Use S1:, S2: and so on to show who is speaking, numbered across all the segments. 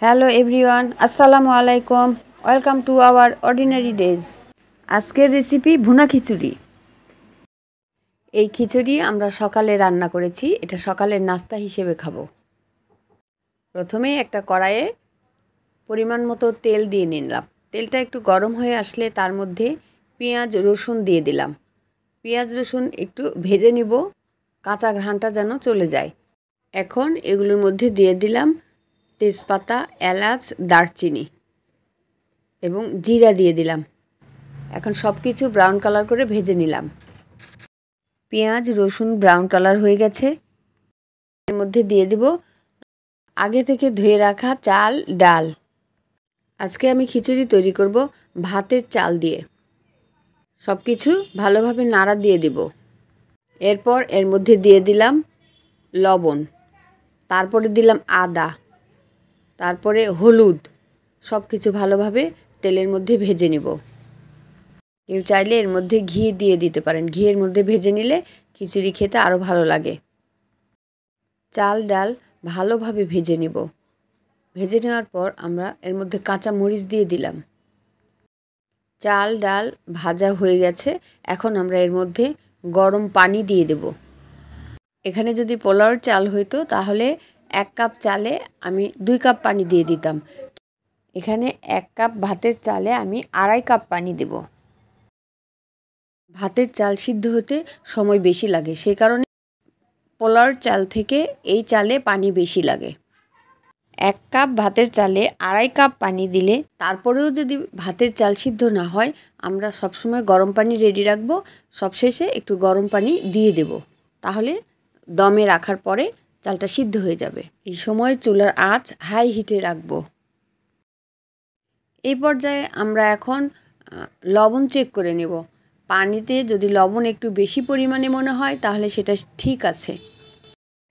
S1: Hello everyone, আসসালামু আলাইকুম। Welcome to our ordinary days. আজকের রেসিপি ভুনা খিচুড়ি। এই খিচুড়ি আমরা সকালে রান্না করেছি, এটা সকালের নাস্তা হিসেবে খাবো। প্রথমে একটা কড়াইয়ে পরিমাণ মতো তেল দিয়ে নিলাম। তেলটা একটু গরম হয়ে আসলে তার মধ্যে পেঁয়াজ রসুন দিয়ে দিলাম। পেঁয়াজ রসুন একটু ভেজে নিব, কাঁচা ঘ্রাণটা যেন চলে যায়। এখন এগুলোর মধ্যে দিয়ে দিলাম তেজপাতা, এলাচ, দারচিনি এবং জিরা দিয়ে দিলাম। এখন সব কিছু ব্রাউন কালার করে ভেজে নিলাম। পেঁয়াজ রসুন ব্রাউন কালার হয়ে গেছে। এর মধ্যে দিয়ে দিব আগে থেকে ধুয়ে রাখা চাল ডাল। আজকে আমি খিচুড়ি তৈরি করব ভাতের চাল দিয়ে। সব কিছু ভালোভাবে নাড়া দিয়ে দিব। এরপর এর মধ্যে দিয়ে দিলাম লবণ, তারপরে দিলাম আদা, তারপরে হলুদ। সব কিছু ভালোভাবে তেলের মধ্যে ভেজে নিব। কেউ চাইলে এর মধ্যে ঘি দিয়ে দিতে পারেন। ঘিয়ের মধ্যে ভেজে নিলে খিচুড়ি খেতে আরও ভালো লাগে। চাল ডাল ভালোভাবে ভেজে নিব। ভেজে নেওয়ার পর আমরা এর মধ্যে কাঁচা মরিচ দিয়ে দিলাম। চাল ডাল ভাজা হয়ে গেছে। এখন আমরা এর মধ্যে গরম পানি দিয়ে দেব। এখানে যদি পোলাওর চাল হইতো তাহলে 1 কাপ চালে আমি 2 কাপ পানি দিয়ে দিতাম। এখানে 1 কাপ ভাতের চালে আমি 2.5 কাপ পানি দেব। ভাতের চাল সিদ্ধ হতে সময় বেশি লাগে, সেই কারণে পোলাওর চাল থেকে এই চালে পানি বেশি লাগে। 1 কাপ ভাতের চালে 2.5 কাপ পানি দিলে তারপরেও যদি ভাতের চাল সিদ্ধ না হয়, আমরা সবসময় গরম পানি রেডি রাখবো। সবশেষে একটু গরম পানি দিয়ে দেব, তাহলে দমে রাখার পরে চালটা সিদ্ধ হয়ে যাবে। এই সময় চুলার আঁচ হাই হিটে রাখবো। এই পর্যায়ে আমরা এখন লবণ চেক করে নেব। পানিতে যদি লবণ একটু বেশি পরিমাণে মনে হয় তাহলে সেটা ঠিক আছে।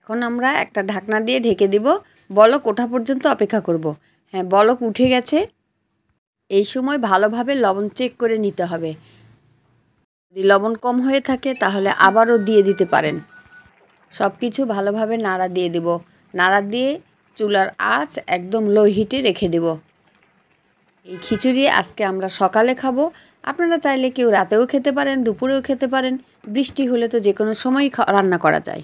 S1: এখন আমরা একটা ঢাকনা দিয়ে ঢেকে দেব। বলক ওঠা পর্যন্ত অপেক্ষা করব। হ্যাঁ, বলক উঠে গেছে। এই সময় ভালোভাবে লবণ চেক করে নিতে হবে। যদি লবণ কম হয়ে থাকে তাহলে আবারও দিয়ে দিতে পারেন। সব কিছু ভালোভাবে নাড়া দিয়ে দেব। নাড়া দিয়ে চুলার আঁচ একদম লো হিটে রেখে দেব। এই খিচুড়ি আজকে আমরা সকালে খাবো। আপনারা চাইলে কেউ রাতেও খেতে পারেন, দুপুরেও খেতে পারেন। বৃষ্টি হলে তো যে কোনো সময় রান্না করা যায়।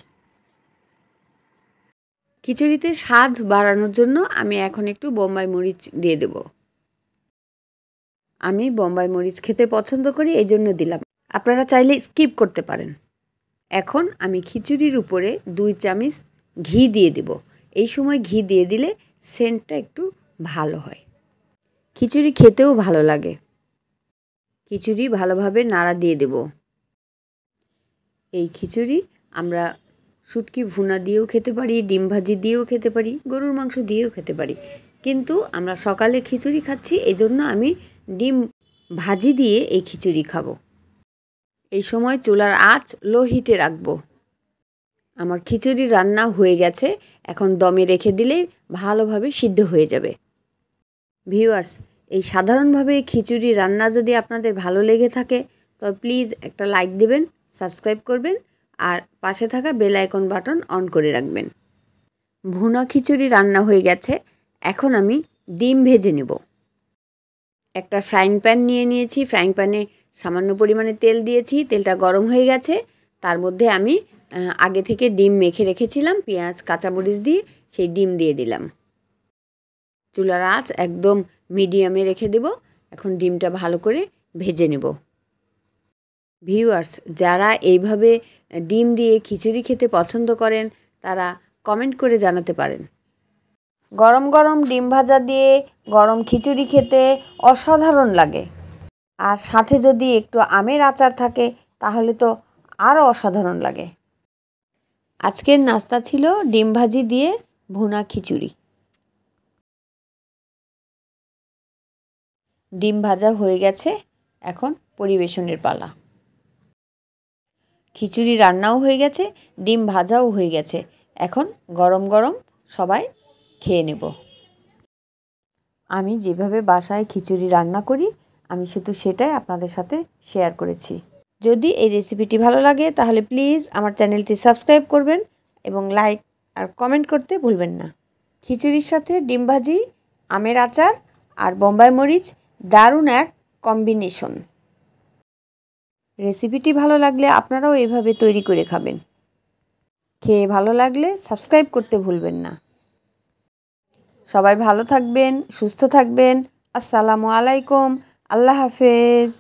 S1: খিচুড়িতে স্বাদ বাড়ানোর জন্য আমি এখন একটু বোম্বাই মরিচ দিয়ে দেব। আমি বোম্বাই মরিচ খেতে পছন্দ করি, এই জন্য দিলাম। আপনারা চাইলে স্কিপ করতে পারেন। এখন আমি খিচুড়ির উপরে 2 চামচ ঘি দিয়ে দেব। এই সময় ঘি দিয়ে দিলে সেন্টটা একটু ভালো হয়, খিচুড়ি খেতেও ভালো লাগে। খিচুড়ি ভালোভাবে নাড়া দিয়ে দেব। এই খিচুড়ি আমরা শুটকি ভুনা দিয়েও খেতে পারি, ডিম ভাজি দিয়েও খেতে পারি, গরুর মাংস দিয়েও খেতে পারি। কিন্তু আমরা সকালে খিচুড়ি খাচ্ছি, এজন্য আমি ডিম ভাজি দিয়ে এই খিচুড়ি খাবো। এই সময় চুলার আঁচ লো হিটে রাখবো। আমার খিচুড়ি রান্না হয়ে গেছে। এখন দমে রেখে দিলেই ভালোভাবে সিদ্ধ হয়ে যাবে। ভিউয়ার্স, এই সাধারণভাবে খিচুড়ি রান্না যদি আপনাদের ভালো লেগে থাকে তবে প্লিজ একটা লাইক দেবেন, সাবস্ক্রাইব করবেন আর পাশে থাকা বেল আইকন বাটন অন করে রাখবেন। ভুনা খিচুড়ি রান্না হয়ে গেছে। এখন আমি ডিম ভেজে নেব। একটা ফ্রাইং প্যান নিয়ে নিয়েছি। ফ্রাইং প্যানে সামান্য পরিমাণে তেল দিয়েছি। তেলটা গরম হয়ে গেছে। তার মধ্যে আমি আগে থেকে ডিম মেখে রেখেছিলাম পেঁয়াজ কাঁচামরিচ দিয়ে, সেই ডিম দিয়ে দিলাম। চুলার আঁচ একদম মিডিয়ামে রেখে দেব। এখন ডিমটা ভালো করে ভেজে নেব। ভিউয়ার্স, যারা এইভাবে ডিম দিয়ে খিচুড়ি খেতে পছন্দ করেন তারা কমেন্ট করে জানাতে পারেন। গরম গরম ডিম ভাজা দিয়ে গরম খিচুড়ি খেতে অসাধারণ লাগে। আর সাথে যদি একটু আমের আচার থাকে তাহলে তো আরও অসাধারণ লাগে। আজকের নাস্তা ছিল ডিম ভাজি দিয়ে ভুনা খিচুড়ি। ডিম ভাজা হয়ে গেছে। এখন পরিবেশনের পালা। খিচুড়ি রান্নাও হয়ে গেছে, ডিম ভাজাও হয়ে গেছে। এখন গরম গরম সবাই খেয়ে নেব। আমি যেভাবে বাসায় খিচুড়ি রান্না করি আমি শুধু সেটাই আপনাদের সাথে শেয়ার করেছি। যদি এই রেসিপিটি ভালো লাগে তাহলে প্লিজ আমার চ্যানেলটি সাবস্ক্রাইব করবেন এবং লাইক আর কমেন্ট করতে ভুলবেন না। খিচুড়ির সাথে ডিম ভাজি আমের আচার আর বোম্বাই মরিচ দারুণ এক কম্বিনেশন। রেসিপিটি ভালো লাগলে আপনারাও এভাবে তৈরি করে খাবেন। খেয়ে ভালো লাগলে সাবস্ক্রাইব করতে ভুলবেন না। সবাই ভালো থাকবেন, সুস্থ থাকবেন। আসসালামু আলাইকুম। আল্লাহ হাফেজ।